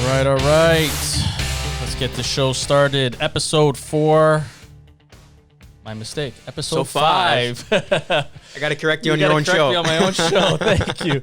All right. Let's get the show started. Episode 4. My mistake. Episode 5. I got to correct you on your own show. Correct me on my own show. Thank you.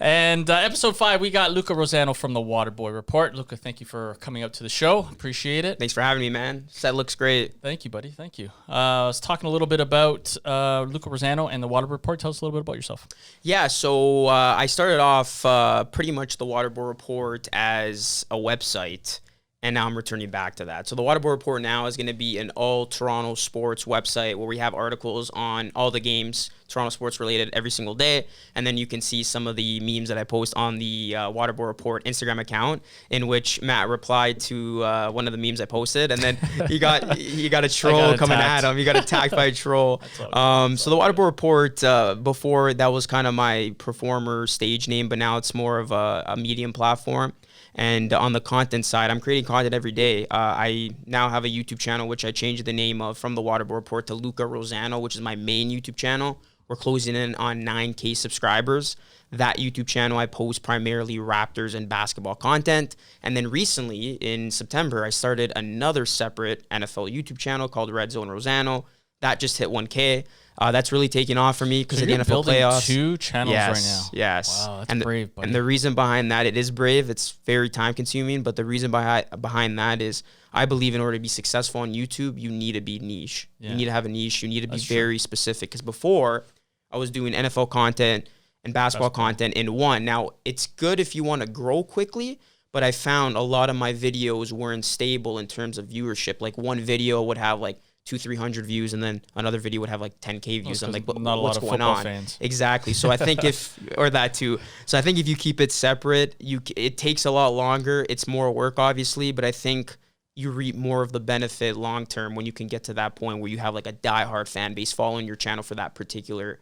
And episode 5, we got Luca Rosano from the Waterboy Report. Luca, thank you for coming up to the show. Appreciate it. Thanks for having me, man. Set looks great. Thank you, buddy. Thank you. I was talking a little bit about Luca Rosano and the Waterboy Report. Tell us a little bit about yourself. Yeah, so I started off pretty much the Waterboy Report as a website, and now I'm returning back to that. So the Waterboy Report now is going to be an all Toronto sports website where we have articles on all the games, Toronto sports related, every single day. And then you can see some of the memes that I post on the Waterboy Report Instagram account, in which Matt replied to one of the memes I posted, and then he got a troll coming at him. He got attacked by a troll. So the Waterboy Report, before that was kind of my performer stage name, but now it's more of a medium platform. And on the content side, I'm creating content every day. I now have a YouTube channel, which I changed the name of from the Waterboy Report to Luca Rosano, which is my main YouTube channel. We're closing in on 9K subscribers. That YouTube channel, I post primarily Raptors and basketball content. And then recently, in September, I started another separate NFL YouTube channel called Red Zone Rosano. That just hit 1K. That's really taking off for me because of the NFL playoffs. 2 channels right now. Yes. Wow, that's brave, buddy. And the reason behind that, it is brave. It's very time consuming, but the reason behind that is I believe in order to be successful on YouTube, you need to be niche. Yeah. You need to have a niche. You need to be very specific. Because before, I was doing NFL content and basketball content in one. Now, it's good if you want to grow quickly, but I found a lot of my videos weren't stable in terms of viewership. Like one video would have like 200-300 views, and then another video would have like 10K views. I'm like, what's going on? Fans. Exactly. So I think or that too. So I think if you keep it separate, it takes a lot longer. It's more work, obviously, but I think you reap more of the benefit long term when you can get to that point where you have like a diehard fan base following your channel for that particular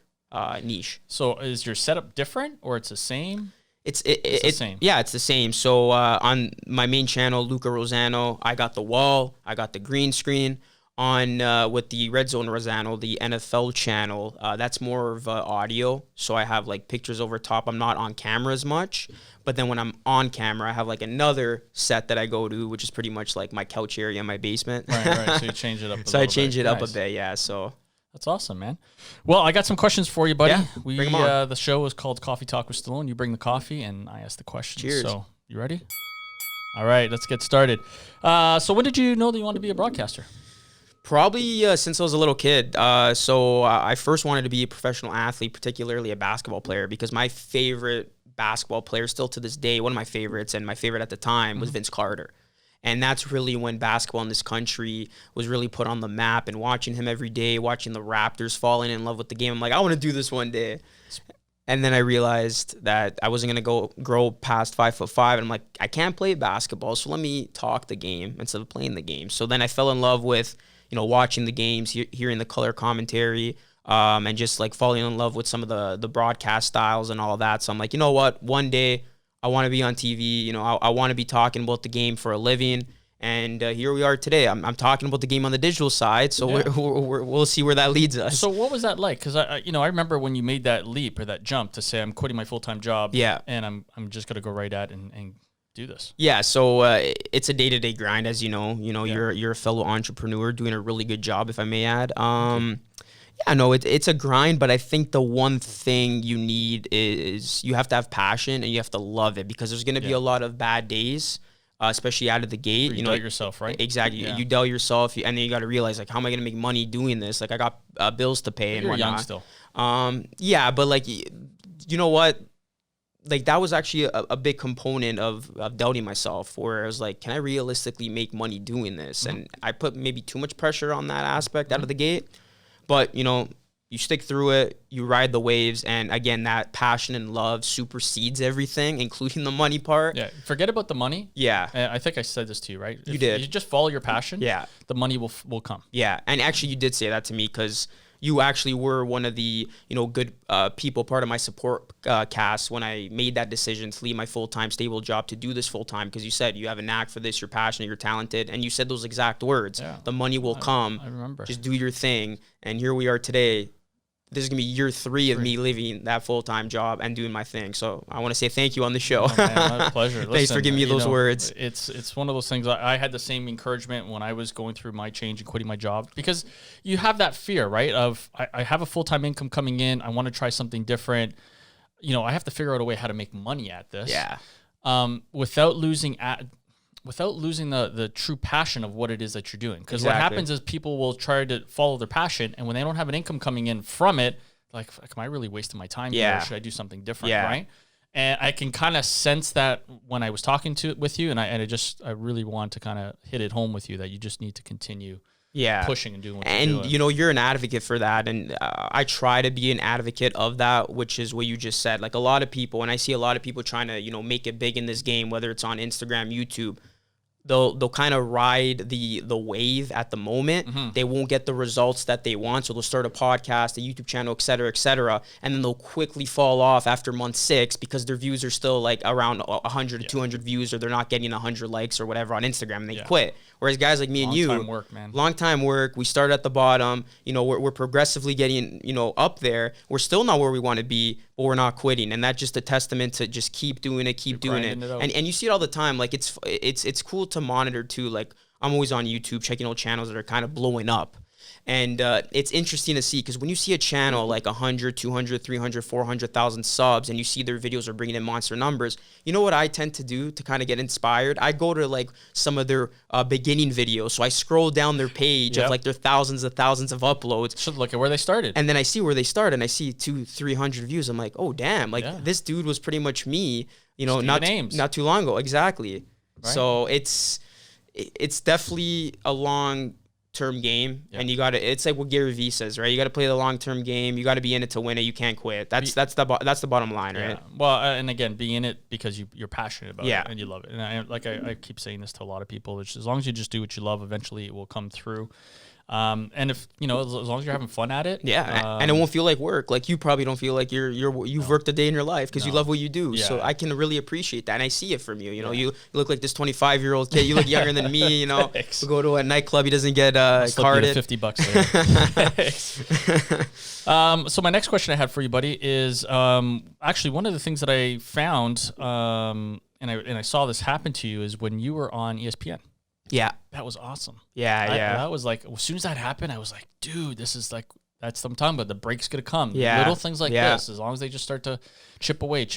niche. So is your setup different, or it's the same? It's the same. Yeah, it's the same. So on my main channel, Luca Rosano, I got the wall, I got the green screen. On with the Red Zone Rosano, the NFL channel, that's more of audio. So I have like pictures over top. I'm not on camera as much. But then when I'm on camera, I have like another set that I go to, which is pretty much like my couch area in my basement. Right. So you change it up a So I change it up nice. a bit, yeah. So that's awesome, man. Well, I got some questions for you, buddy. Yeah, bring 'em on. The show is called Coffee Talk with Stallone. You bring the coffee, and I ask the questions. Cheers. So you ready? All right, let's get started. So when did you know that you wanted to be a broadcaster? Probably since I was a little kid. So I first wanted to be a professional athlete, particularly a basketball player, because my favorite basketball player, still to this day, one of my favorites, and my favorite at the time, was Vince Carter. And that's really when basketball in this country was really put on the map, and watching him every day, watching the Raptors falling in love with the game. I'm like, I want to do this one day. And then I realized that I wasn't going to grow past 5'5", and I'm like, I can't play basketball, so let me talk the game instead of playing the game. So then I fell in love with watching the games, hearing the color commentary, and just like falling in love with some of the broadcast styles and all that. So I'm like, you know what? One day I want to be on TV. I want to be talking about the game for a living. And here we are today. I'm talking about the game on the digital side. So we'll see where that leads us. So what was that like? Because I remember when you made that leap or that jump to say, I'm quitting my full-time job. Yeah. And I'm just going to go right at and do this. Yeah, so it's a day-to-day grind, as you know. You're a fellow entrepreneur doing a really good job, if I may add. Yeah, no, it's a grind, but I think the one thing you need is you have to have passion and you have to love it, because there's going to be a lot of bad days, especially out of the gate. You doubt yourself, right? Exactly. Yeah. You doubt yourself, and then you got to realize, like, how am I going to make money doing this? Like, I got bills to pay and whatnot. You're young still. Yeah, but like, you know what? Like, that was actually a big component of doubting myself, where I was like, can I realistically make money doing this? And I put maybe too much pressure on that aspect out of the gate. But, you stick through it, you ride the waves, and again, that passion and love supersedes everything, including the money part. Yeah, forget about the money. Yeah. I think I said this to you, right? You did. You just follow your passion. Yeah. The money will come. Yeah, and actually you did say that to me, because you actually were one of the, good people, part of my support cast when I made that decision to leave my full-time stable job to do this full-time, because you said you have a knack for this, you're passionate, you're talented, and you said those exact words. Yeah. The money will come. I remember. Just do your thing. And here we are today. this is gonna be year 3 of me leaving that full-time job and doing my thing. So I want to say thank you on the show. Oh, man, my pleasure. Thanks for giving me those words. It's one of those things. I had the same encouragement when I was going through my change and quitting my job, because you have that fear, right? Of I have a full-time income coming in. I want to try something different. I have to figure out a way how to make money at this. Yeah. Without losing the true passion of what it is that you're doing. Because what happens is people will try to follow their passion, and when they don't have an income coming in from it, like, am I really wasting my time here? Or should I do something different, right? And I can kind of sense that when I was talking with you, and I really want to kind of hit it home with you that you just need to continue pushing and doing what you're doing. You're an advocate for that, and I try to be an advocate of that, which is what you just said. Like, a lot of people, and I see a lot of people trying to make it big in this game, whether it's on Instagram, YouTube, they'll kind of ride the wave at the moment. Mm-hmm. They won't get the results that they want, so they'll start a podcast, a YouTube channel, et cetera, and then they'll quickly fall off after month 6 because their views are still like around 100 to 200 views, or they're not getting 100 likes or whatever on Instagram, and they quit. Whereas guys like me and you, long time work, we started at the bottom. We're progressively getting up there. We're still not where we want to be, but we're not quitting, and that's just a testament to just keep doing it, keep doing it. And you see it all the time. Like, it's cool to monitor too. Like, I'm always on YouTube checking old channels that are kind of blowing up. And it's interesting to see, because when you see a channel like 100, 200, 300, 400,000 subs, and you see their videos are bringing in monster numbers, you know what I tend to do to kind of get inspired? I go to like some of their beginning videos. So I scroll down their page of like their thousands of uploads. Should look at where they started. And then I see where they started, and I see 200-300 views. I'm like, oh, damn. Like, this dude was pretty much me, not too long ago. Exactly. Right. So it's definitely a long-term game, and it's like what Gary Vee says, right? You got to play the long-term game. You got to be in it to win it. You can't quit. That's the bottom line, right? Well, and again, be in it because you're passionate about it and you love it. And I keep saying this to a lot of people. It's, as long as you just do what you love, eventually it will come through. And if as long as you're having fun at it, and it won't feel like work. Like, you probably don't feel like you've worked a day in your life because you love what you do. So I can really appreciate that, and I see it from you. You look like this 25-year-old kid. You look younger than me. We go to a nightclub. He doesn't get carded. $50. So my next question I had for you, buddy, is actually one of the things that I found, and I saw this happen to you, is when you were on ESPN. Yeah. That was awesome. Yeah. That was like, as soon as that happened, I was like, dude, this is like, that's what I'm talking about. The break's going to come. Yeah. Little things like this, as long as they just start to chip away.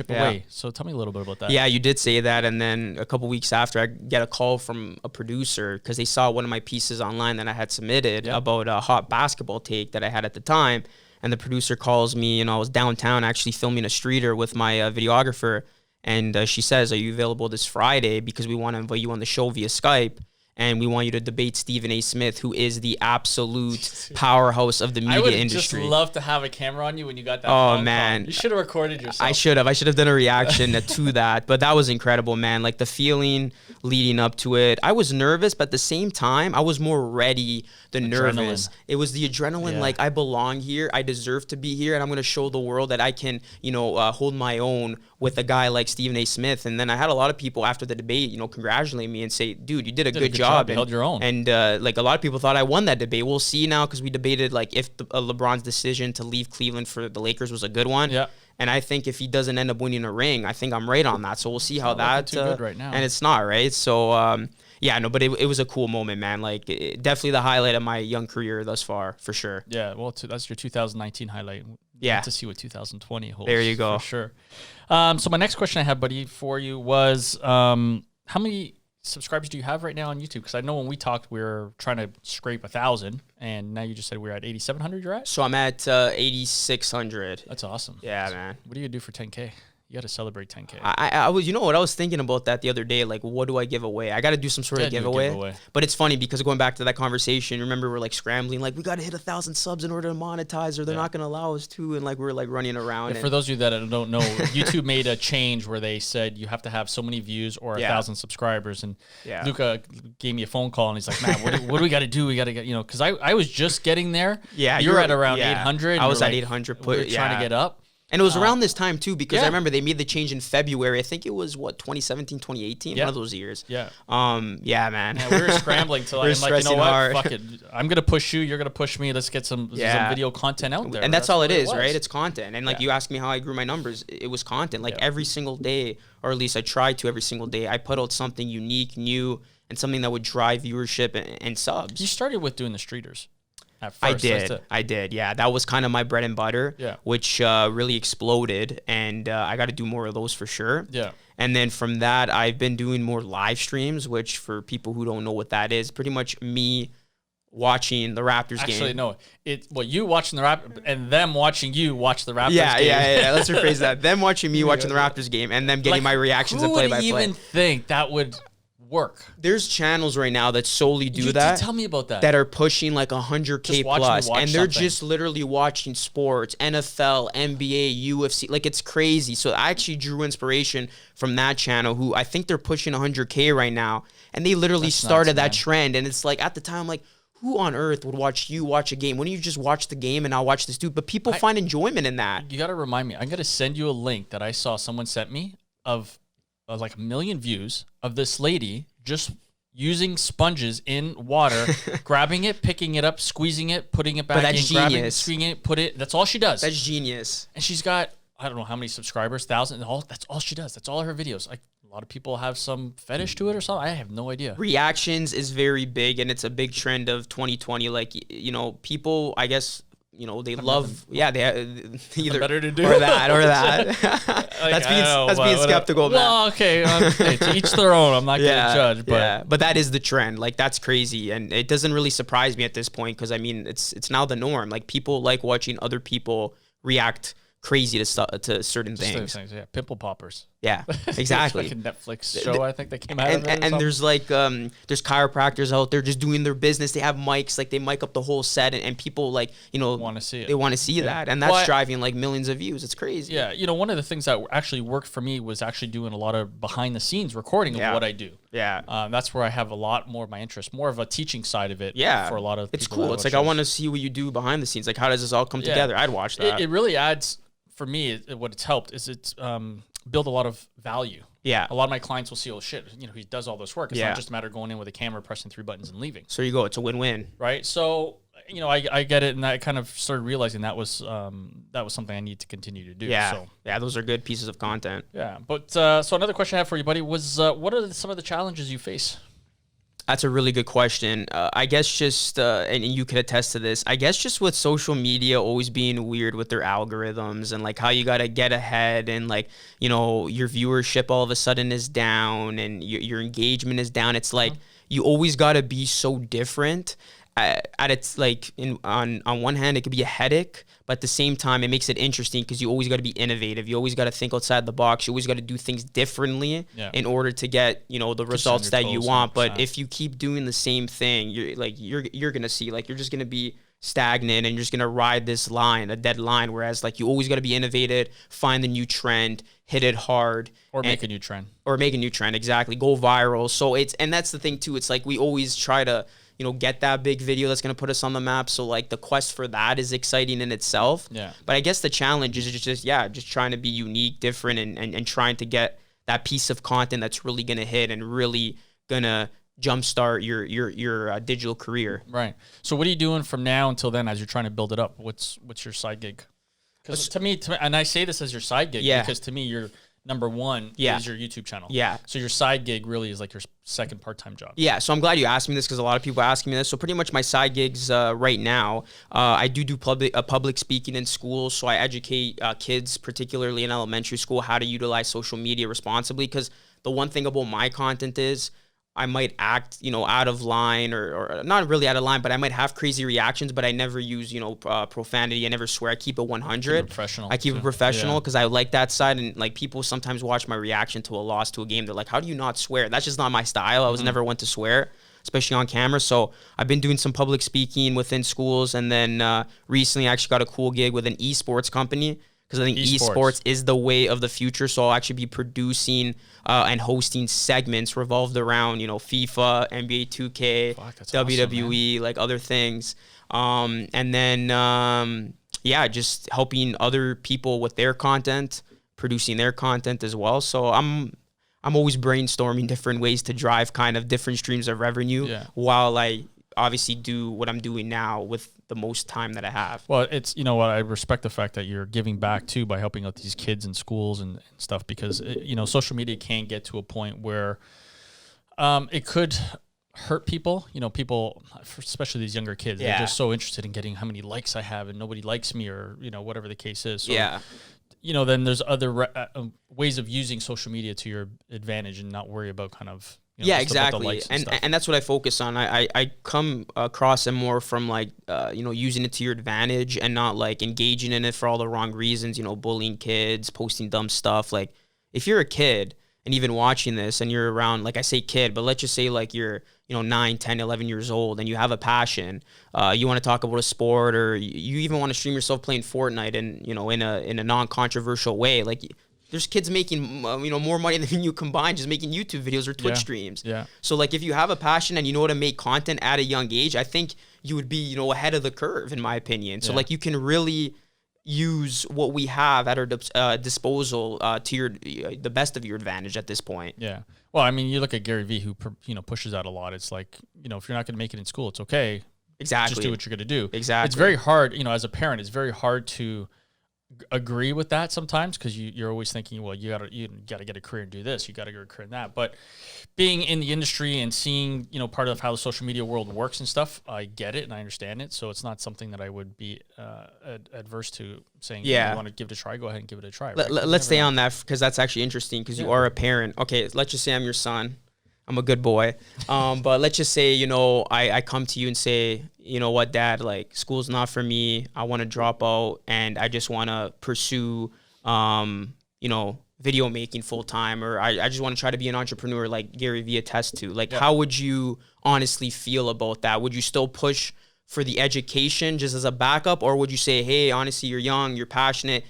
So tell me a little bit about that. Yeah, you did say that. And then a couple weeks after, I get a call from a producer because they saw one of my pieces online that I had submitted about a hot basketball take that I had at the time. And the producer calls me, I was downtown actually filming a streeter with my videographer. And she says, are you available this Friday? Because we want to invite you on the show via Skype. And we want you to debate Stephen A. Smith, who is the absolute powerhouse of the media industry. I would just love to have a camera on you when you got that phone call. You should have recorded yourself. I should have done a reaction to that. But that was incredible, man. Like, the feeling leading up to it. I was nervous, but at the same time, I was more ready than nervous. It was the adrenaline, like, I belong here. I deserve to be here. And I'm going to show the world that I can, hold my own with a guy like Stephen A. Smith. And then I had a lot of people after the debate, congratulate me and say, dude, you did a good job. You held your own. And like, a lot of people thought I won that debate. We'll see now, because we debated like if LeBron's decision to leave Cleveland for the Lakers was a good one. Yeah. And I think if he doesn't end up winning a ring, I think I'm right on that. So we'll see how that's too good right now. And it's not, right? So but it was a cool moment, man. Like, definitely the highlight of my young career thus far, for sure. Yeah, well, that's your 2019 highlight. Yeah. To see what 2020 holds. There you go. For sure. So my next question I had, buddy, for you was, how many subscribers do you have right now on YouTube? Because I know when we talked, we were trying to scrape 1,000, and now you just said we're at 8,700. You're at? So I'm at 8,600. That's awesome. Yeah, man. What are you gonna do for 10K? You got to celebrate 10K. I was, I was thinking about that the other day. Like, what do I give away? I got to do some sort of giveaway. But it's funny because going back to that conversation, remember we're like scrambling, like, we got to hit 1,000 subs in order to monetize, or they're not going to allow us to. And like, we're like running around. For those of you that don't know, YouTube made a change where they said you have to have so many views or 1,000 subscribers. And Luca gave me a phone call and he's like, man, what do we got to do? We got to get, because I was just getting there. Yeah. You're at around 800. I was at 800. We're trying to get up. And it was around this time too, because I remember they made the change in February. I think it was 2017, 2018, one of those years. Yeah. Yeah, man. Yeah, we were scrambling to like, you know what? Hard. Fuck it. I'm gonna push you. You're gonna push me. Let's get some video content out there. And that's all it is, right? It's content. And like you asked me how I grew my numbers, it was content. Like every single day, or at least I tried to every single day, I put out something unique, new, and something that would drive viewership and subs. You started with doing the streeters. At first. I I did. Yeah, that was kind of my bread and butter. Yeah. Which really exploded, and I got to do more of those for sure. Yeah. And then from that, I've been doing more live streams, which for people who don't know what that is, pretty much me watching the Raptors game. Actually, no. You watching the Raptors and them watching you watch the Raptors game. Yeah. Let's rephrase that. Them watching me watching the Raptors game, and them getting my reactions and play-by-play. Who would even think that would work? There's channels right now that solely do that. Tell me about that. That are pushing like 100K plus, and they're just literally watching sports, NFL, NBA, UFC. Like, it's crazy. So I actually drew inspiration from that channel, who I think they're pushing 100K right now, and they literally started that trend. And it's like, at the time, like, who on earth would watch you watch a game? Wouldn't you just watch the game and I'll watch this dude? But people find enjoyment in that. You got to remind me. I'm going to send you a link that I saw someone sent me of like 1 million views of this lady just using sponges in water, grabbing it, picking it up, squeezing it, putting it back in, grabbing it, squeezing it, put it. That's all she does. That's genius. And she's got, I don't know how many subscribers, 1,000. That's all she does. That's all her videos. Like, a lot of people have some fetish to it or something. I have no idea. Reactions is very big, and it's a big trend of 2020. Like, you know, people, I guess, you know, they love, they either better to do or that. Like, that's being skeptical. Well, okay, to each their own. I'm not gonna judge, but that is the trend. Like, that's crazy, and it doesn't really surprise me at this point, because I mean, it's now the norm. Like, people like watching other people react crazy to certain things. Yeah, pimple poppers. Yeah, exactly. It's like a Netflix show, I think, that came out of it. And there's like there's chiropractors out there just doing their business. They have mics, like they mic up the whole set, and people, like, you know, want to see it. They want to see that, and that's driving like millions of views. It's crazy. Yeah, you know, one of the things that actually worked for me was actually doing a lot of behind the scenes recording of what I do. Yeah, that's where I have a lot more of my interest, more of a teaching side of it. Yeah, for a lot of it's cool. It's like, I want to see what you do behind the scenes. Like, how does this all come together? I'd watch that. It really adds. For me, what it's helped is it's build a lot of value. Yeah. A lot of my clients will see, oh, shit, you know, he does all this work. It's not just a matter of going in with a camera, pressing 3 buttons, and leaving. So you go. It's a win-win. Right? So, you know, I get it, and I kind of started realizing that was something I need to continue to do. Yeah. So. Yeah, those are good pieces of content. Yeah. But so another question I have for you, buddy, was what are some of the challenges you face? That's a really good question. I guess just, and you could attest to this, I guess just with social media always being weird with their algorithms, and like how you got to get ahead, and like, you know, your viewership all of a sudden is down, and your engagement is down. It's like, you always got to be so different. At its like on one hand, it could be a headache, but at the same time, it makes it interesting, because you always got to be innovative. You always got to think outside the box. You always got to do things differently in order to get, you know, the results that you want. 100%. But if you keep doing the same thing, you're gonna see, like, you're just gonna be stagnant, and you're just gonna ride this line, a dead line. Whereas, like, you always got to be innovative, find the new trend, hit it hard, or make a new trend, exactly, go viral. So and that's the thing too. It's like, we always try to, you know, get that big video that's going to put us on the map. So like, the quest for that is exciting in itself. Yeah. But I guess the challenge is just trying to be unique, different, and trying to get that piece of content that's really going to hit and really going to jumpstart your digital career. Right. So what are you doing from now until then as you're trying to build it up? What's your side gig? Because to me, and I say this as your side gig because to me, you're number one is your YouTube channel. Yeah. So your side gig really is like your second part-time job. Yeah. So I'm glad you asked me this, because a lot of people are asking me this. So pretty much my side gigs right now, I do public speaking in schools. So I educate kids, particularly in elementary school, how to utilize social media responsibly. Because the one thing about my content is, I might act, you know, out of line, or not really out of line, but I might have crazy reactions, but I never use, you know, profanity. I never swear. I keep it 100. I keep it professional, because I like that side. And like, people sometimes watch my reaction to a loss to a game. They're like, how do you not swear? That's just not my style. I was never one to swear, especially on camera. So I've been doing some public speaking within schools. And then recently I actually got a cool gig with an esports company, because I think esports is the way of the future. So I'll actually be producing and hosting segments revolved around, you know, FIFA, NBA 2K, WWE, awesome, like other things. And then yeah, just helping other people with their content, producing their content as well. So I'm always brainstorming different ways to drive kind of different streams of revenue while I obviously do what I'm doing now with the most time that I have. Well, it's, you know what, I respect the fact that you're giving back too by helping out these kids in schools and stuff, because you know, social media can get to a point where it could hurt people. You know, people, especially these younger kids, they're just so interested in getting how many likes I have and nobody likes me, or, you know, whatever the case is. So, you know, then there's other ways of using social media to your advantage and not worry about kind of, you know, exactly. And that's what I focus on. I come across it more from like, you know, using it to your advantage and not like engaging in it for all the wrong reasons, you know, bullying kids, posting dumb stuff. Like if you're a kid and even watching this and you're around, like I say kid, but let's just say like you're, you know, 9, 10, 11 years old and you have a passion, you want to talk about a sport, or you even want to stream yourself playing Fortnite and, you know, in a non-controversial way. Like there's kids making, you know, more money than you combined just making YouTube videos or Twitch streams. So like if you have a passion and you know how to make content at a young age, I think you would be, you know, ahead of the curve in my opinion. So like you can really use what we have at our disposal to the best of your advantage at this point. Yeah. Well, I mean, you look at Gary Vee, who, you know, pushes that a lot. It's like, you know, if you're not going to make it in school, it's okay. Exactly. Just do what you're going to do. Exactly. It's very hard, you know, as a parent, it's very hard to agree with that sometimes, because you're always thinking, well, you gotta get a career and do this, you gotta get a career in that. But being in the industry and seeing, you know, part of how the social media world works and stuff, I get it and I understand it. So it's not something that I would be adverse to saying, you want to give it a try, go ahead and give it a try. Right? Let's stay on that, because that's actually interesting, because you are a parent. Okay, let's just say I'm your son. I'm a good boy. But let's just say, you know, I come to you and say, you know what, Dad, like school's not for me. I want to drop out and I just want to pursue, you know, video making full time, or I just want to try to be an entrepreneur like Gary Vee attests to. Like, how would you honestly feel about that? Would you still push for the education just as a backup, or would you say, hey, honestly, you're young, you're passionate,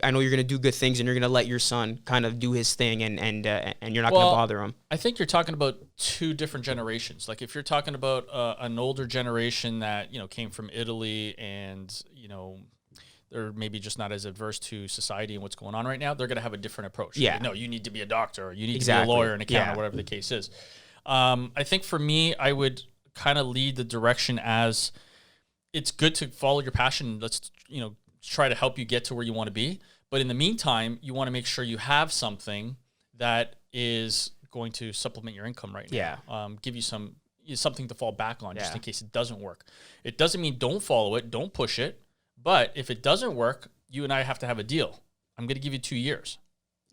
I know you're going to do good things and you're going to let your son kind of do his thing and you're not going to bother him? I think you're talking about two different generations. Like if you're talking about an older generation that, you know, came from Italy and, you know, they're maybe just not as adverse to society and what's going on right now, they're going to have a different approach. Yeah. Like, no, you need to be a doctor, or you need to be a lawyer, an accountant, or whatever the case is. I think for me, I would kind of lead the direction as it's good to follow your passion. Let's, you know, try to help you get to where you want to be. But in the meantime, you want to make sure you have something that is going to supplement your income right now. Yeah. Give you something to fall back on just in case it doesn't work. It doesn't mean don't follow it, don't push it. But if it doesn't work, you and I have to have a deal. I'm going to give you 2 years.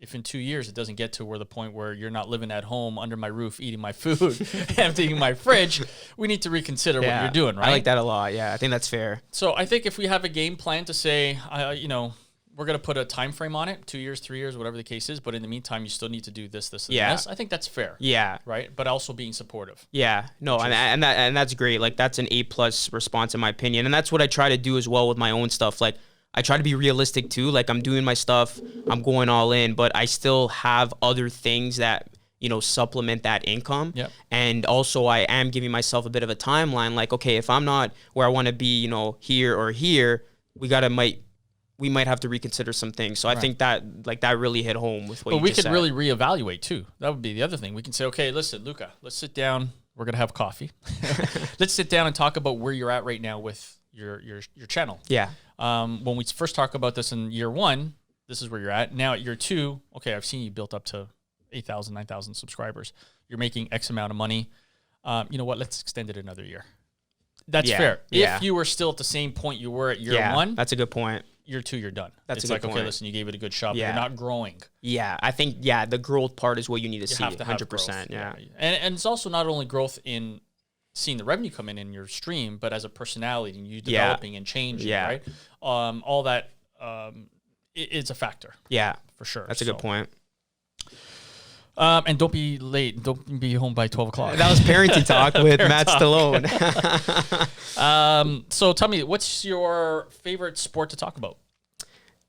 If in 2 years it doesn't get to where the point where you're not living at home under my roof, eating my food, emptying my fridge, we need to reconsider what you're doing, right? I like that a lot. Yeah, I think that's fair. So I think if we have a game plan to say, you know, we're going to put a time frame on it, 2 years, 3 years, whatever the case is. But in the meantime, you still need to do this, this, and this. I think that's fair. Yeah. Right. But also being supportive. Yeah. No. And that's great. Like that's an A+ response in my opinion. And that's what I try to do as well with my own stuff. Like I try to be realistic too. Like I'm doing my stuff, I'm going all in, but I still have other things that, you know, supplement that income. Yep. And also I am giving myself a bit of a timeline. Like, okay, if I'm not where I want to be, you know, here or here, we might have to reconsider some things. So I think that really hit home with what you just said. But we could really reevaluate too. That would be the other thing. We can say, okay, listen, Luca, let's sit down. We're going to have coffee. Let's sit down and talk about where you're at right now with your channel. Yeah. When we first talk about this in year 1, this is where you're at. Now at year 2, okay, I've seen you built up to 8,000, 9,000 subscribers. You're making X amount of money. You know what? Let's extend it another year. That's fair. Yeah. If you were still at the same point you were at year 1. That's a good point. Year 2, you're done. That's it's a like, good okay, point. listen, you gave it a good shot, but you're not growing. Yeah, I think, the growth part is what you need to see, have to have 100%. growth. Yeah. And it's also not only growth in seeing the revenue come in your stream, but as a personality and you developing and changing, right? All that, it's a factor. Yeah. For sure. That's a good point. And don't be late. Don't be home by 12 o'clock. That was parenting talk with Matt Stallone. So tell me, what's your favorite sport to talk about?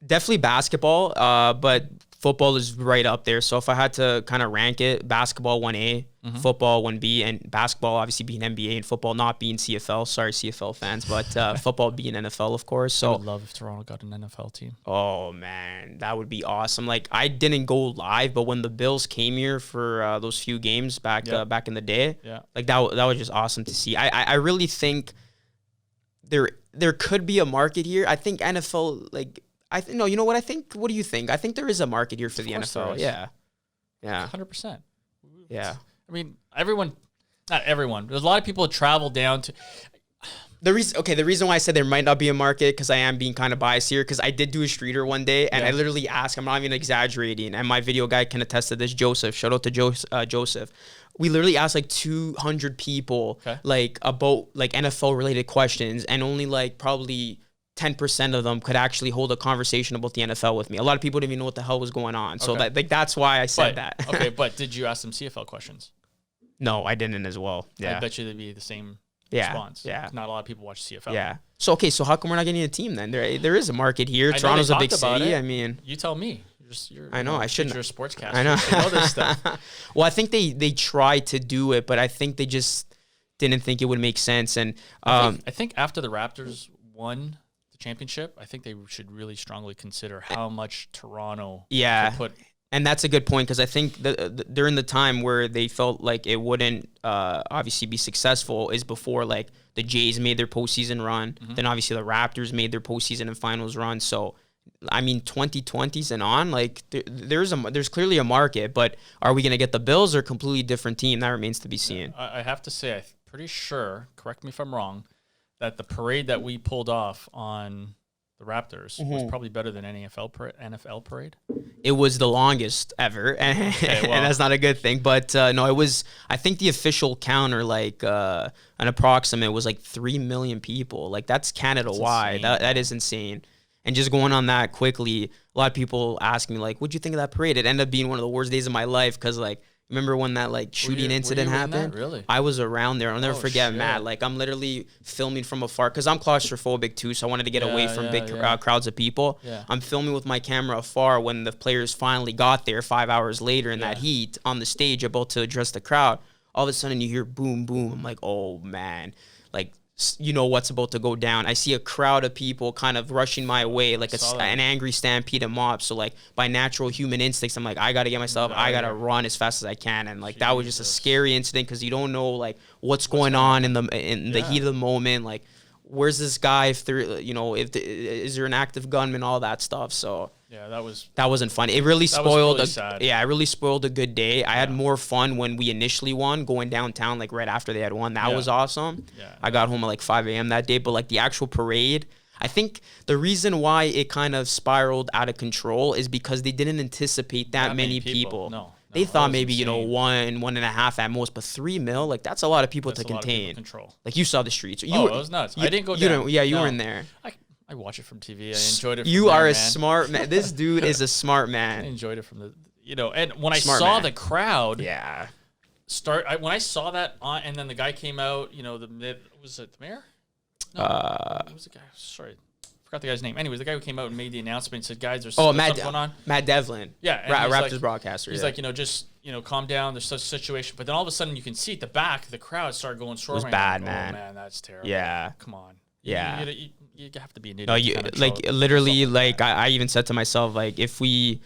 Definitely basketball. But football is right up there. So if I had to kind of rank it, basketball 1A, football 1B, and basketball obviously being NBA and football not being CFL. Sorry, CFL fans, but football being NFL, of course. So I would love if Toronto got an NFL team. Oh man, that would be awesome. Like I didn't go live, but when the Bills came here for those few games back in the day, like that was just awesome to see. I really think there could be a market here. I think NFL no, you know what I think? What do you think? I think there is a market here for the NFL. Yeah. 100%. Yeah. I mean, not everyone. There's a lot of people that travel down to. The reason why I said there might not be a market, because I am being kind of biased here, because I did do a streeter one day, and I literally asked, I'm not even exaggerating, and my video guy can attest to this, Joseph. Shout out to Joseph. We literally asked like 200 people like about like NFL related questions, and only like probably 10% of them could actually hold a conversation about the NFL with me. A lot of people didn't even know what the hell was going on. So that's why I said that. Okay, but did you ask them CFL questions? No, I didn't as well. Yeah. I bet you they'd be the same response. Yeah. Not a lot of people watch CFL. Yeah. So how come we're not getting a team then? There is a market here. Toronto's a big city. I mean, you tell me. I know. I shouldn't. You're a sportscaster. I know. You know this stuff. Well, I think they tried to do it, but I think they just didn't think it would make sense. And I think after the Raptors won the championship, I think they should really strongly consider how much Toronto could put. And that's a good point, because I think during the time where they felt like it wouldn't obviously be successful is before like the Jays made their postseason run. Then obviously the Raptors made their postseason and finals run. So I mean, 2020s and on, like there's clearly a market, but are we going to get the Bills or a completely different team? That remains to be seen. I have to say, I'm pretty sure, correct me if I'm wrong, that the parade that we pulled off on the Raptors was probably better than any NFL parade. It was the longest ever, and that's not a good thing. But no, it was. I think the official count, or like an approximate, was like 3 million people. Like that's Canada wide. That is insane. And just going on that quickly, a lot of people ask me like, "What'd you think of that parade?" It ended up being one of the worst days of my life, because like, remember when that like shooting incident happened? Really? I was around there. I'll never forget, Matt. Like I'm literally filming from afar, because I'm claustrophobic too, so I wanted to get away from big crowds of people. Yeah. I'm filming with my camera afar when the players finally got there 5 hours later in that heat on the stage about to address the crowd. All of a sudden you hear boom, boom. I'm like, oh man, like, you know what's about to go down. I see a crowd of people kind of rushing my way, like an angry stampede of mobs. So like by natural human instincts, I'm like, I got to get myself, I got to run as fast as I can. And like, that was just a scary incident, because you don't know like what's going on in the heat of the moment. Like, where's this guy? If there, is there an active gunman? All that stuff. So yeah, that wasn't fun. It really spoiled. It really spoiled a good day. I had more fun when we initially won, going downtown like right after they had won. That was awesome. Yeah, I got home at like 5 a.m. that day. But like the actual parade, I think the reason why it kind of spiraled out of control is because they didn't anticipate that many people. No. They thought maybe, 1.5 at most, but 3 mil, like that's a lot of people to contain. Like you saw the streets. It was nuts. I didn't go down. You were in there. I watch it from TV. I enjoyed it. You are a smart man. This dude is a smart man. I enjoyed it from and when I saw the crowd, when I saw that and then the guy came out, was it the mayor? No, it was the guy. Sorry. Forgot the guy's name. Anyways, the guy who came out and made the announcement and said, "Guys, there's something going on." Matt Devlin. Yeah, Raptors broadcaster. He's like, just calm down. There's such a situation, but then all of a sudden you can see at the back the crowd started going storming. It was bad, man. Oh man, that's terrible. Yeah, come on. Yeah, you have to be an idiot. No, literally, like I even said to myself, like if the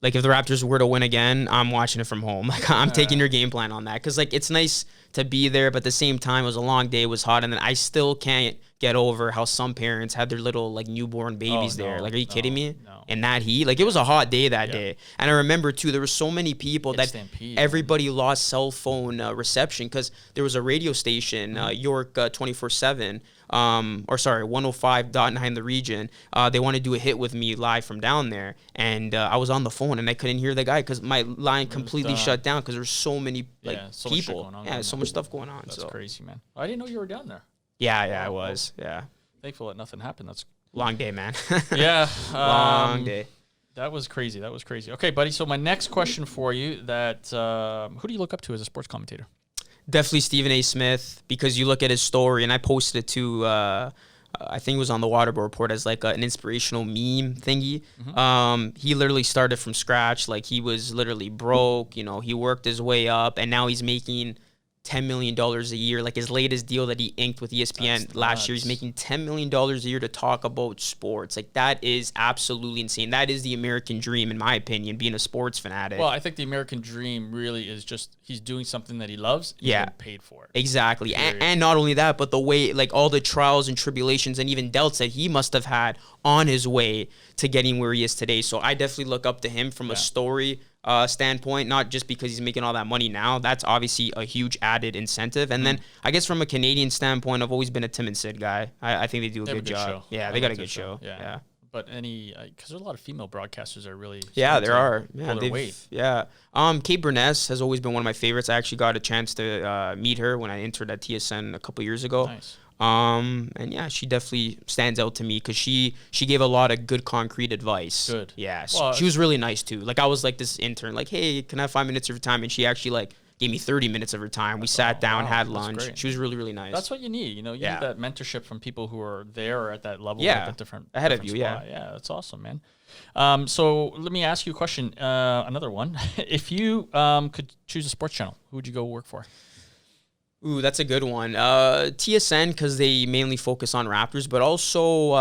Raptors were to win again, I'm watching it from home. Like I'm taking your game plan on that, because like it's nice to be there, but at the same time it was a long day, it was hot, and then I still can't get over how some parents had their little like newborn babies there. Like, are you kidding me? No. In that heat, like it was a hot day that day, and I remember too there were so many people that everybody lost cell phone reception, because there was a radio station, York 24/7. 105.9 the region. They want to do a hit with me live from down there, and I was on the phone and I couldn't hear the guy because my line completely shut down, because there's so many people. So much stuff going on. That's crazy, man. I didn't know you were down there. Yeah, I was. Yeah. Thankful that nothing happened. That's long day, man. Yeah, long day. That was crazy. Okay, buddy. So my next question for you: who do you look up to as a sports commentator? Definitely Stephen A. Smith, because you look at his story, and I posted it too I think it was on the Waterboard Report as like an inspirational meme thingy. Mm-hmm. He literally started from scratch. Like he was literally broke, you know, he worked his way up and now he's making $10 million a year. Like his latest deal that he inked with ESPN last year, he's making $10 million a year to talk about sports. Like that is absolutely insane. That is the American dream, in my opinion, being a sports fanatic. Well, I think the American dream really is just he's doing something that he loves. He's getting paid for it. Exactly. And not only that, but the way, like all the trials and tribulations and even doubts that he must have had on his way to getting where he is today. So I definitely look up to him from a story standpoint, not just because he's making all that money now. That's obviously a huge added incentive. And then I guess from a Canadian standpoint, I've always been a Tim and Sid guy. I think they do a good job. Show. Yeah, they got a good show. Yeah. But because there's a lot of female broadcasters that are really there are. Yeah, their weight. Yeah. Kate Burness has always been one of my favorites. I actually got a chance to meet her when I entered at TSN a couple years ago. Nice. And yeah, she definitely stands out to me because she gave a lot of good concrete advice. Good. Yeah. Well, she was really nice too. Like I was like this intern, like, hey, can I have 5 minutes of your time? And she actually like gave me 30 minutes of her time. We sat down, had lunch. She was really, really nice. That's what you need. You know, you need that mentorship from people who are there or at that level. Yeah. At different ahead of you. Spot. Yeah. That's awesome, man. So let me ask you a question. Another one. If you could choose a sports channel, who would you go work for? Ooh, that's a good one. TSN, because they mainly focus on Raptors, but also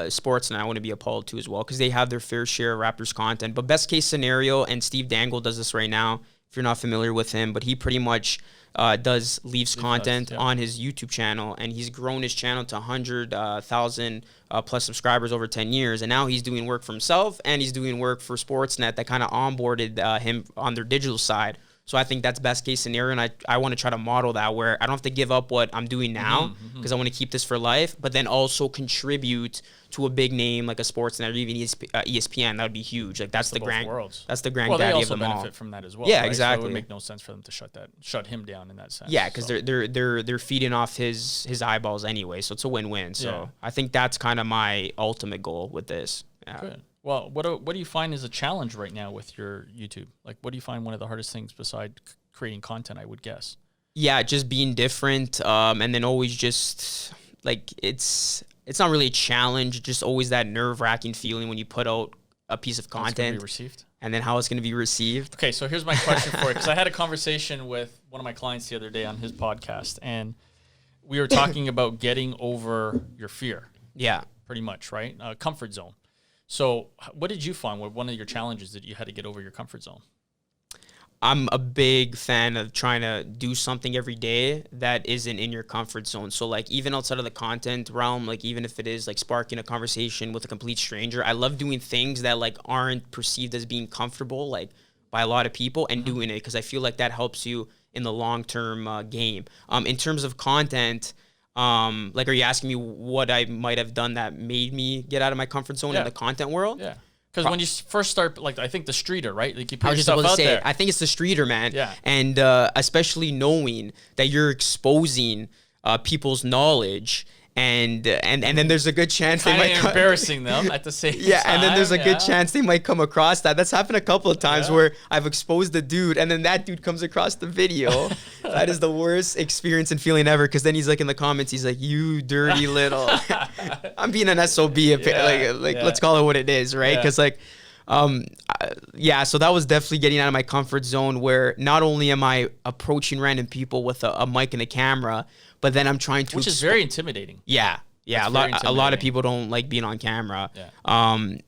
Sportsnet I want to be appalled to as well, because they have their fair share of Raptors content. But best case scenario, and Steve Dangle does this right now, if you're not familiar with him, but he pretty much does Leafs content on his YouTube channel, and he's grown his channel to 100,000 plus subscribers over 10 years, and now he's doing work for himself, and he's doing work for Sportsnet that kind of onboarded him on their digital side. So I think that's best case scenario, and I want to try to model that where I don't have to give up what I'm doing now because I want to keep this for life, but then also contribute to a big name like a Sportsnet or even ESPN. That would be huge. Like that's the granddaddy of them all. Well, they also benefit from that as well. Yeah, right? exactly. So it would make no sense for them to shut him down in that sense. Yeah, because they're feeding off his eyeballs anyway, so it's a win-win. So I think that's kind of my ultimate goal with this. Yeah. Good. Well, what do you find is a challenge right now with your YouTube? Like, what do you find one of the hardest things besides creating content, I would guess? Yeah, just being different, and then always just, like, it's not really a challenge, just always that nerve-wracking feeling when you put out a piece of content. It's gonna be received? And then how it's going to be received. Okay, so here's my question for you, because I had a conversation with one of my clients the other day on his podcast, and we were talking about getting over your fear. Yeah. Pretty much, right? Comfort zone. So what did you find were one of your challenges that you had to get over your comfort zone? I'm a big fan of trying to do something every day that isn't in your comfort zone. So like even outside of the content realm, like even if it is like sparking a conversation with a complete stranger, I love doing things that like aren't perceived as being comfortable like by a lot of people and doing it because I feel like that helps you in the long-term game. In terms of content, like, are you asking me what I might have done that made me get out of my comfort zone in the content world? Yeah. Because when you first start, like, I think the streeter, right? Like, you put I was just yourself about to out say, there. I think it's the streeter, man. Yeah. And especially knowing that you're exposing people's knowledge and then there's a good chance they might embarrassing them at the same time. And then there's a good chance they might come across that. That's happened a couple of times where I've exposed the dude and then that dude comes across the video. That is the worst experience and feeling ever because then he's like in the comments, he's like, you dirty little. I'm being an SOB, let's call it what it is, right? Because so that was definitely getting out of my comfort zone where not only am I approaching random people with a mic and a camera, but then I'm trying to... Which is very intimidating. Yeah. A lot of people don't like being on camera. Yeah.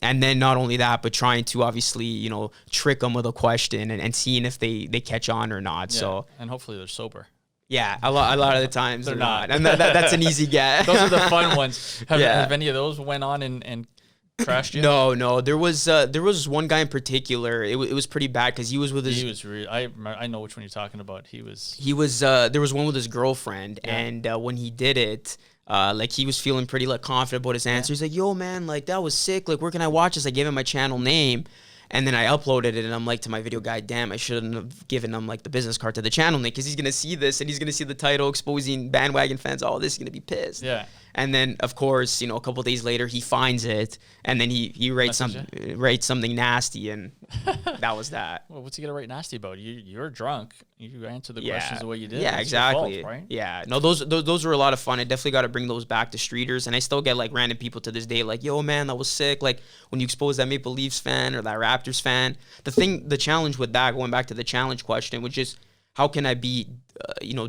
And then not only that, but trying to obviously, trick them with a question and seeing if they catch on or not. Yeah. So and hopefully they're sober. Yeah, a lot of the times they're not. And that's an easy get. Those are the fun ones. Have any of those went on and crashed you? No. There was one guy in particular. It was pretty bad because he was with his. He was really. I know which one you're talking about. He was. There was one with his girlfriend, and when he did it, like he was feeling pretty like confident about his answer. He's like, "Yo, man, like that was sick. Like, where can I watch this?" I gave him my channel name. And then I uploaded it, and I'm like to my video guy, damn, I shouldn't have given him like the business card to the channel name because he's gonna see this and he's gonna see the title exposing bandwagon fans. Oh, this is gonna be pissed. Yeah. And then, of course, a couple of days later, he finds it, and then he writes something nasty, and that was that. Well, what's he gonna write nasty about? You're drunk. You answered the questions the way you did. Yeah, exactly. Fault, right? Yeah. No, those were a lot of fun. I definitely got to bring those back to streeters, and I still get like random people to this day like, "Yo, man, that was sick." Like when you expose that Maple Leafs fan or that Raptors fan. The challenge with that, going back to the challenge question, which is how can I be,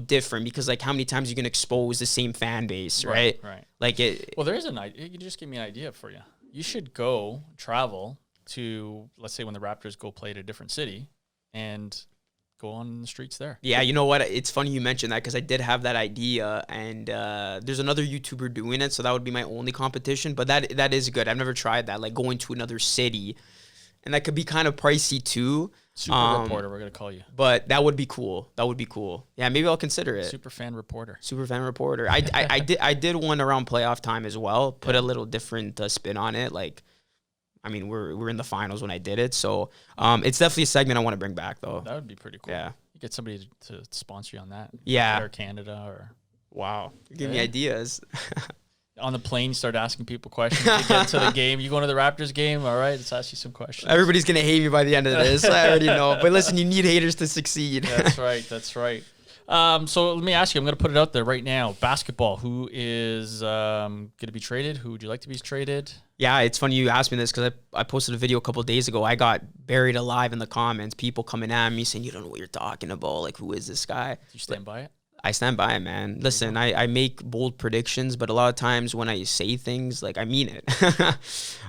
different? Because like how many times are you gonna expose the same fan base, right? Right. Like it. Well, there is an idea. You just give me an idea for you. You should go travel to, let's say, when the Raptors go play at a different city, and go on the streets there. Yeah, you know what? It's funny you mentioned that because I did have that idea, and there's another YouTuber doing it, so that would be my only competition. But that is good. I've never tried that, like going to another city, and that could be kind of pricey too. Super reporter, we're gonna call you. But that would be cool. Yeah, maybe I'll consider it. Super fan reporter. I did one around playoff time as well. Put a little different spin on it. Like, I mean, we're in the finals when I did it, so it's definitely a segment I want to bring back though. That would be pretty cool. Yeah, you get somebody to sponsor you on that. Yeah, Air Canada or wow, you're giving me ideas. On the plane, you start asking people questions. You get to the game. You going to the Raptors game? All right, let's ask you some questions. Everybody's gonna hate me by the end of this. I already know. But listen, you need haters to succeed. That's right. So let me ask you. I'm going to put it out there right now. Basketball. Who is going to be traded? Who would you like to be traded? Yeah, it's funny you asked me this because I posted a video a couple of days ago. I got buried alive in the comments. People coming at me saying, "You don't know what you're talking about. Like, who is this guy?" Do you stand by it? I stand by it, man. Listen, I make bold predictions, but a lot of times when I say things, like, I mean it.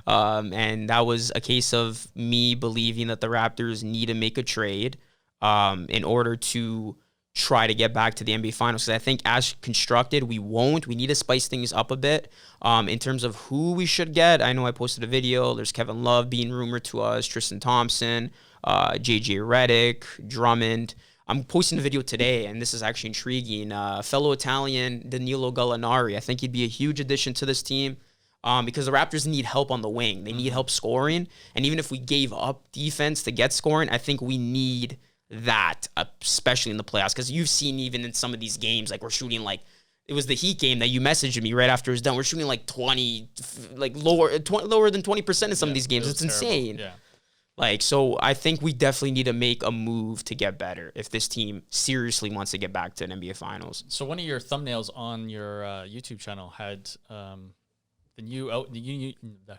And that was a case of me believing that the Raptors need to make a trade in order to try to get back to the NBA Finals. Because I think as constructed, we won't. We need to spice things up a bit. In terms of who we should get, I know I posted a video. There's Kevin Love being rumored to us, Tristan Thompson, JJ Redick, Drummond. I'm posting a video today, and this is actually intriguing. Fellow Italian Danilo Gallinari. I think he'd be a huge addition to this team because the Raptors need help on the wing. They need help scoring. And even if we gave up defense to get scoring, I think we need that, especially in the playoffs. Because you've seen even in some of these games, like we're shooting like, it was the Heat game that you messaged me right after it was done. We're shooting like 20, like lower than 20% in some of these games. It's insane. Yeah. Like, so I think we definitely need to make a move to get better if this team seriously wants to get back to an NBA Finals. So one of your thumbnails on your YouTube channel had the new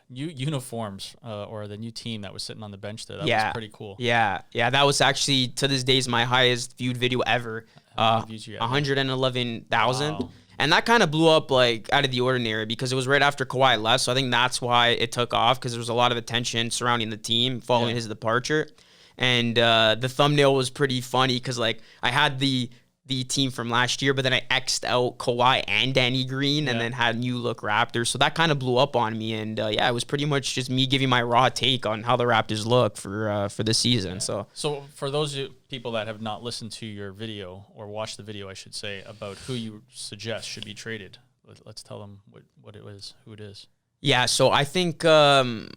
uniforms or the new team that was sitting on the bench there. That was pretty cool. Yeah. That was actually, to this day, is my highest viewed video ever. 111,000. Wow. And that kind of blew up like out of the ordinary because it was right after Kawhi left. So I think that's why it took off because there was a lot of attention surrounding the team following his departure. And the thumbnail was pretty funny because like I had the team from last year, but then I X'd out Kawhi and Danny Green and then had new look Raptors. So that kind of blew up on me. And it was pretty much just me giving my raw take on how the Raptors look for this season. Yeah. So for those people that have not listened to your video or watched the video, I should say, about who you suggest should be traded, let's tell them what it is, who it is. Yeah, so I think, to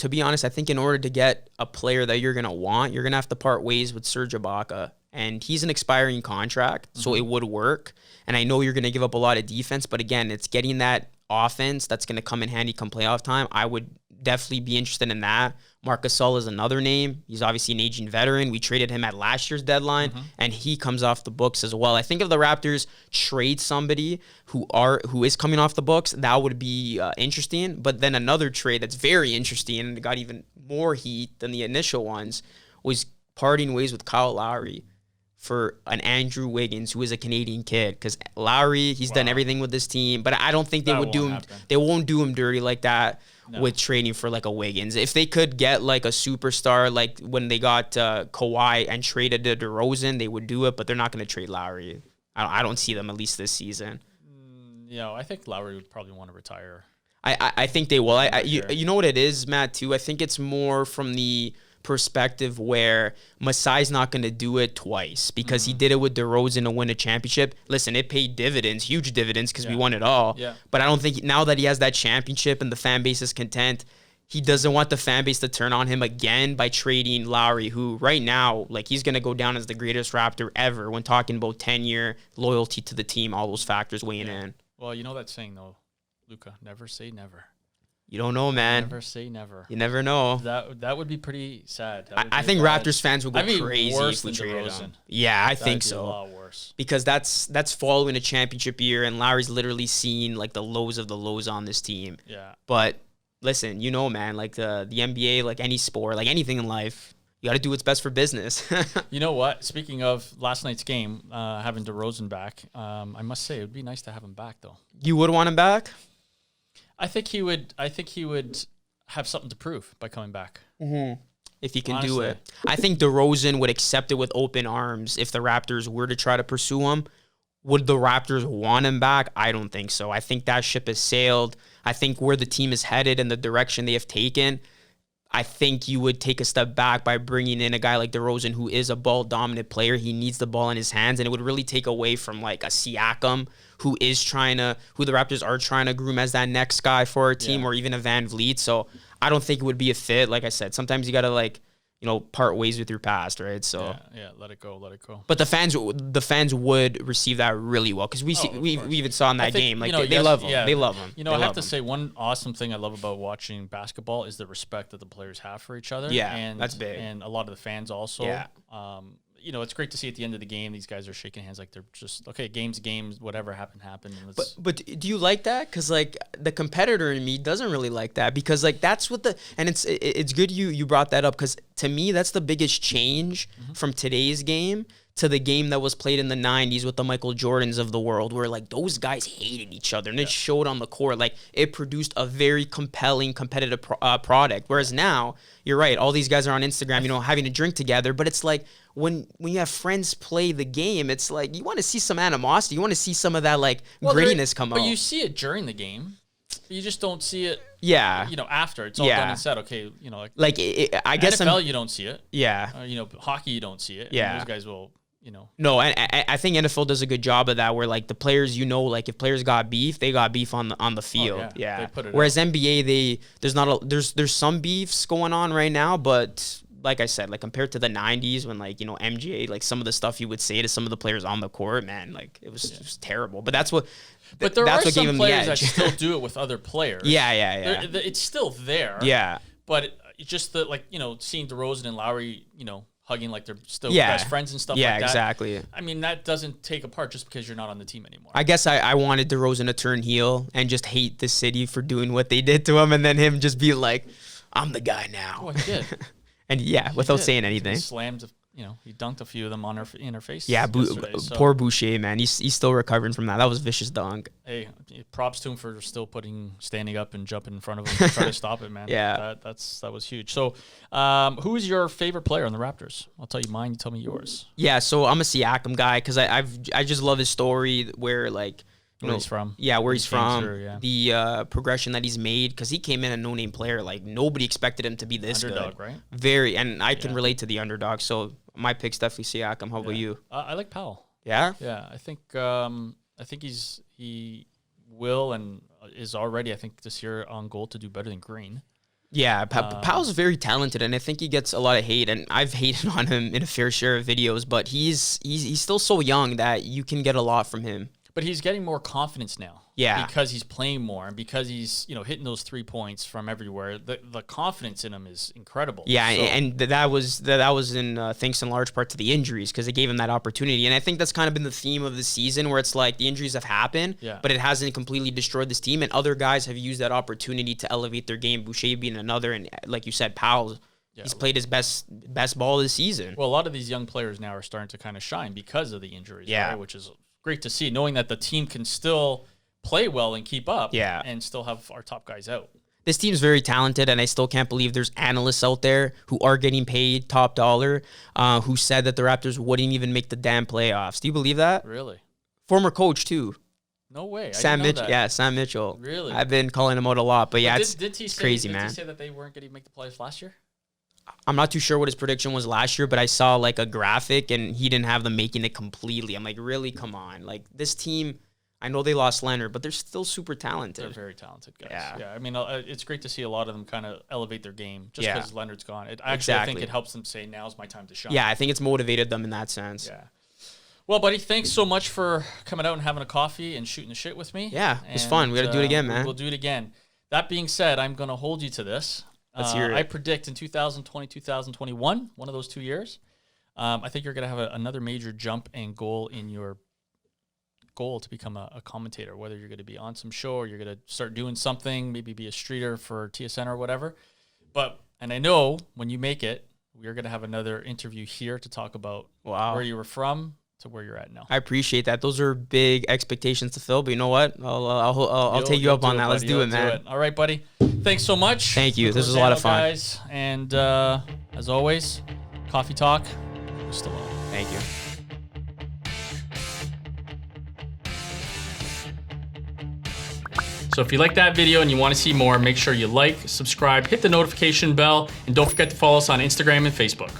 be honest, I think in order to get a player that you're going to want, you're going to have to part ways with Serge Ibaka. And he's an expiring contract, so it would work. And I know you're going to give up a lot of defense, but again, it's getting that offense that's going to come in handy come playoff time. I would definitely be interested in that. Marc Gasol is another name. He's obviously an aging veteran. We traded him at last year's deadline, and he comes off the books as well. I think if the Raptors trade somebody who is coming off the books, that would be interesting. But then another trade that's very interesting and got even more heat than the initial ones was parting ways with Kyle Lowry for an Andrew Wiggins, who is a Canadian kid. Because Lowry, he's done everything with this team, but I don't think they would do him. They won't do him dirty like that with trading for like a Wiggins. If they could get like a superstar, like when they got Kawhi and traded to DeRozan, they would do it. But they're not going to trade Lowry. I don't see them at least this season. I think Lowry would probably want to retire. I think they will. You know what it is, Matt, too? I think it's more from the perspective where Masai's not going to do it twice because he did it with DeRozan to win a championship. Listen, it paid dividends, huge dividends, because we won it all. Yeah. But I don't think now that he has that championship and the fan base is content, he doesn't want the fan base to turn on him again by trading Lowry, who right now, like, he's going to go down as the greatest Raptor ever when talking about 10-year loyalty to the team, all those factors weighing in. Well, you know that saying, though, Luca, never say never. You don't know, man. Never say never. You never know. That would be pretty sad. I think Raptors fans would go crazy worse if we than traded DeRozan. him. Yeah, I think That'd be so. a lot worse. Because that's following a championship year, and Lowry's literally seen like the lows of the lows on this team. Yeah. But listen, you know, man, like the NBA, like any sport, like anything in life, you got to do what's best for business. You know what? Speaking of last night's game, having DeRozan back, I must say it would be nice to have him back, though. You would want him back? I think he would have something to prove by coming back. Mm-hmm. If he can Honestly. do it. I think DeRozan would accept it with open arms if the Raptors were to try to pursue him. Would the Raptors want him back? I don't think so. I think that ship has sailed. I think where the team is headed and the direction they have taken, I think you would take a step back by bringing in a guy like DeRozan, who is a ball-dominant player. He needs the ball in his hands, and it would really take away from like a Siakam, who the Raptors are trying to groom as that next guy for our team, or even a Van Vliet. So I don't think it would be a fit. Like I said, sometimes you got to part ways with your past, right? So yeah, let it go. But the fans would receive that really well, because we even saw in that game, like they love him. They love him. I have to say, one awesome thing I love about watching basketball is the respect that the players have for each other. Yeah, and that's big. And a lot of the fans also. Yeah. It's great to see at the end of the game, these guys are shaking hands like they're just, okay, games, whatever happened. And but do you like that? Because like the competitor in me doesn't really like that, because like that's what it's good you brought that up, because to me that's the biggest change from today's game to the game that was played in the 90s with the Michael Jordans of the world, where like those guys hated each other, and it showed on the court. Like it produced a very compelling competitive product. Whereas now, you're right, all these guys are on Instagram, having a drink together, but it's like when you have friends play the game, it's like you want to see some animosity, you want to see some of that grittiness come out. But you see it during the game. You just don't see it. Yeah. After it's all done and said. Okay, I guess NFL you don't see it. Yeah. Hockey you don't see it. Yeah. And those guys will. No, and I think NFL does a good job of that, where like the players, if players got beef, they got beef on the field. Oh, yeah. They put it Whereas NBA, there's some beefs going on right now, but like I said, like compared to the 90s when MJ, like some of the stuff he would say to some of the players on the court, man, like it was terrible. But that's what. But there that's are what gave some him players the that edge. still do it with other players. Yeah. It's still there. Yeah. But it's just that seeing DeRozan and Lowry, hugging like they're still best friends and stuff like that. Yeah, exactly. I mean, that doesn't take apart just because you're not on the team anymore. I guess I wanted DeRozan to turn heel and just hate the city for doing what they did to him, and then him just be like, I'm the guy now. Oh, he did. And without saying anything. He slammed, he dunked a few of them in her face. Yeah, poor Boucher, man. He's still recovering from that. That was a vicious dunk. Hey, props to him for still standing up and jumping in front of him to try to stop it, man. Yeah. That was huge. So, who is your favorite player on the Raptors? I'll tell you mine. You tell me yours. Yeah, so I'm a Siakam guy, because I just love his story, where like where he's from. Yeah, where he's from. The progression that he's made, because he came in a no-name player. Like nobody expected him to be this underdog, good. Right? Very, and I can relate to the underdog. So my pick's definitely Siakam. How about you? I like Powell. Yeah. Yeah, I think he will and is already, I think, this year on goal to do better than Green. Yeah, Powell's very talented, and I think he gets a lot of hate, and I've hated on him in a fair share of videos, but he's still so young that you can get a lot from him. But he's getting more confidence now. Yeah. Because he's playing more, and because he's, hitting those 3 points from everywhere. The confidence in him is incredible. Yeah, and that was in thanks in large part to the injuries, because it gave him that opportunity. And I think that's kind of been the theme of the season, where it's like the injuries have happened, but it hasn't completely destroyed this team, and other guys have used that opportunity to elevate their game. Boucher being another, and like you said, Powell. Yeah. He's played his best ball this season. Well, a lot of these young players now are starting to kind of shine because of the injuries, right? Which is great to see, knowing that the team can still play well and keep up and still have our top guys out. This team's very talented, and I still can't believe there's analysts out there who are getting paid top dollar who said that the Raptors wouldn't even make the damn playoffs. Do you believe that? Really? Former coach, too. No way. Sam Mitchell. Really? I've been calling him out a lot, but it's crazy, man. Did he say that they weren't going to make the playoffs last year? I'm not too sure what his prediction was last year, but I saw like a graphic, and he didn't have them making it completely. I'm like, really? Come on. Like, this team, I know they lost Leonard, but they're still super talented. They're very talented guys. Yeah. I mean, it's great to see a lot of them kind of elevate their game just because Leonard's gone. I think it helps them say, now's my time to shine. Yeah, I think it's motivated them in that sense. Yeah. Well, buddy, thanks so much for coming out and having a coffee and shooting the shit with me. Yeah, it was fun. We got to do it again, man. We'll do it again. That being said, I'm going to hold you to this. Let's hear it. I predict in 2020, 2021, one of those 2 years, I think you're going to have another major jump and goal in your goal to become a commentator, whether you're going to be on some show or you're going to start doing something, maybe be a streeter for TSN or whatever. And I know when you make it, we're going to have another interview here to talk about where you were from to where you're at now. I appreciate that. Those are big expectations to fill, but you know what? I'll take you up on that. Let's do it, man. All right, buddy. Thanks so much. Thank you. This was a lot of fun. Guys. And as always, Coffee Talk with Stallone. Thank you. So if you like that video and you want to see more, make sure you like, subscribe, hit the notification bell, and don't forget to follow us on Instagram and Facebook.